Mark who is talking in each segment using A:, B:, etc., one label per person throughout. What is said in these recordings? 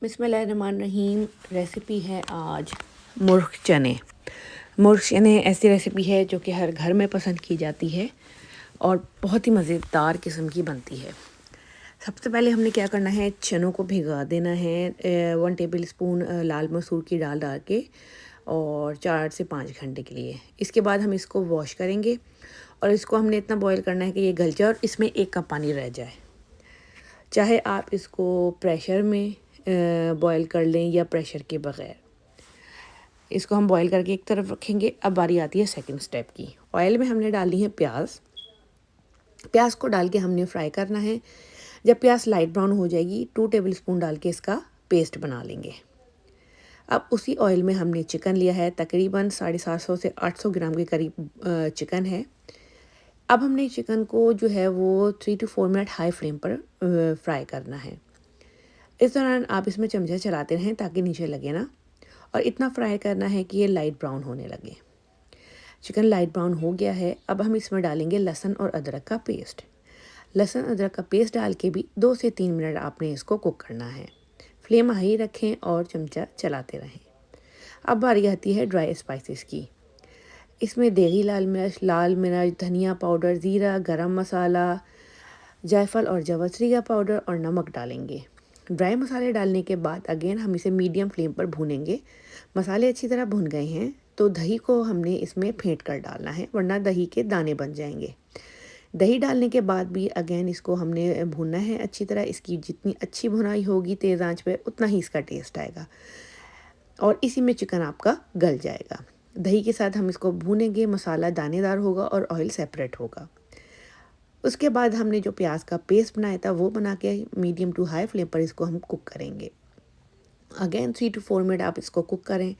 A: बिस्मिल्लाहिर्रहमानिर्रहीम। रेसिपी है आज मुर्ग चने। मुर्ग चने ऐसी रेसिपी है जो कि हर घर में पसंद की जाती है और बहुत ही मज़ेदार किस्म की बनती है। सबसे पहले हमने क्या करना है, चनों को भिगा देना है 1 टेबल स्पून लाल मसूर की दाल डाल के और 4 से 5 घंटे के लिए। इसके बाद हम इसको वॉश करेंगे और इसको हमने इतना बॉईल करना है कि ये गल जाए और इसमें 1 कप पानी रह जाए। चाहे आप इसको प्रेशर में बॉईल कर लें या प्रेशर के बग़ैर। इसको हम बॉईल करके एक तरफ रखेंगे। अब बारी आती है सेकंड स्टेप की। ऑयल में हमने डाली है प्याज को डाल के हमने फ्राई करना है। जब प्याज लाइट ब्राउन हो जाएगी 2 टेबल स्पून डाल के इसका पेस्ट बना लेंगे। अब उसी ऑयल में हमने चिकन लिया है, तकरीबन 750 से 800 ग्राम के करीब चिकन है। अब हमने चिकन को जो है वो 3 to 4 मिनट हाई फ्लेम पर फ्राई करना है। इस दौरान आप इसमें चमचा चलाते रहें ताकि नीचे लगे ना, और इतना फ्राई करना है कि ये लाइट ब्राउन होने लगे। चिकन लाइट ब्राउन हो गया है। अब हम इसमें डालेंगे लहसुन और अदरक का पेस्ट। लहसुन अदरक का पेस्ट डाल के भी 2 से 3 मिनट आपने इसको कुक करना है। फ्लेम हाई रखें और चमचा चलाते रहें। अब बारी आती है ड्राई स्पाइसेस की। इसमें देगी लाल मिर्च, धनिया पाउडर, ज़ीरा, गरम मसाला, जायफल और जवत्री का पाउडर और नमक डालेंगे। ड्राई मसाले डालने के बाद अगेन हम इसे मीडियम फ्लेम पर भूनेंगे। मसाले अच्छी तरह भुन गए हैं तो दही को हमने इसमें फेंट कर डालना है, वरना दही के दाने बन जाएंगे। दही डालने के बाद भी अगेन इसको हमने भूनना है अच्छी तरह। इसकी जितनी अच्छी भुनाई होगी तेज़ आंच पे, उतना ही इसका टेस्ट आएगा और इसी में चिकन आपका गल जाएगा। दही के साथ हम इसको भूनेंगे, मसाला दानेदार होगा और ऑयल सेपरेट होगा। उसके बाद हमने जो प्याज का पेस्ट बनाया था वो बना के मीडियम टू हाई फ्लेम पर इसको हम कुक करेंगे। अगेन 3 to 4 मिनट आप इसको कुक करें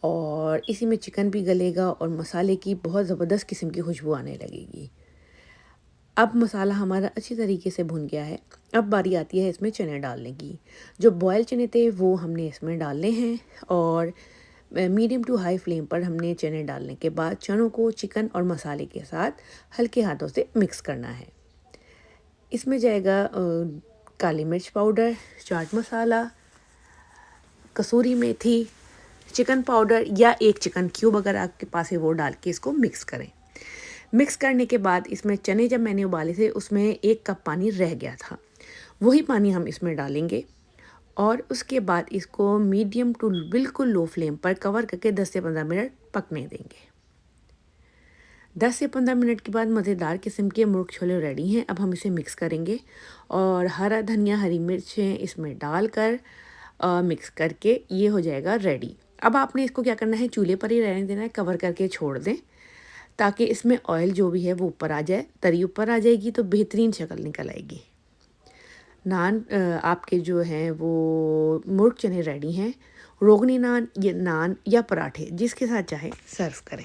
A: और इसी में चिकन भी गलेगा और मसाले की बहुत ज़बरदस्त किस्म की खुशबू आने लगेगी। अब मसाला हमारा अच्छी तरीके से भुन गया है। अब बारी आती है इसमें चने डालने की। जो बॉयल चने थे वो हमने इसमें डालने हैं और मीडियम टू हाई फ्लेम पर हमने चने डालने के बाद चनों को चिकन और मसाले के साथ हल्के हाथों से मिक्स करना है। इसमें जाएगा काली मिर्च पाउडर, चाट मसाला, कसूरी मेथी, चिकन पाउडर या एक चिकन क्यूब अगर आपके पास है वो डाल के इसको मिक्स करें। मिक्स करने के बाद इसमें चने जब मैंने उबाले थे उसमें 1 कप पानी रह गया था, वही पानी हम इसमें डालेंगे और उसके बाद इसको मीडियम टू बिल्कुल लो फ्लेम पर कवर करके 10 से 15 मिनट पकने देंगे। 10 से 15 मिनट के बाद मज़ेदार किस्म के मुर्ग छोले रेडी हैं। अब हम इसे मिक्स करेंगे और हरा धनिया, हरी मिर्चें इसमें डालकर मिक्स करके ये हो जाएगा रेडी। अब आपने इसको क्या करना है, चूल्हे पर ही रहने देना है, कवर करके छोड़ दें ताकि इसमें ऑयल जो भी है वो ऊपर आ जाए। तरी ऊपर आ जाएगी तो बेहतरीन शक्ल निकल आएगी। नान आपके जो हैं वो मुर्ग चने रेडी हैं। रोगनी नान या पराठे जिसके साथ चाहे सर्व करें।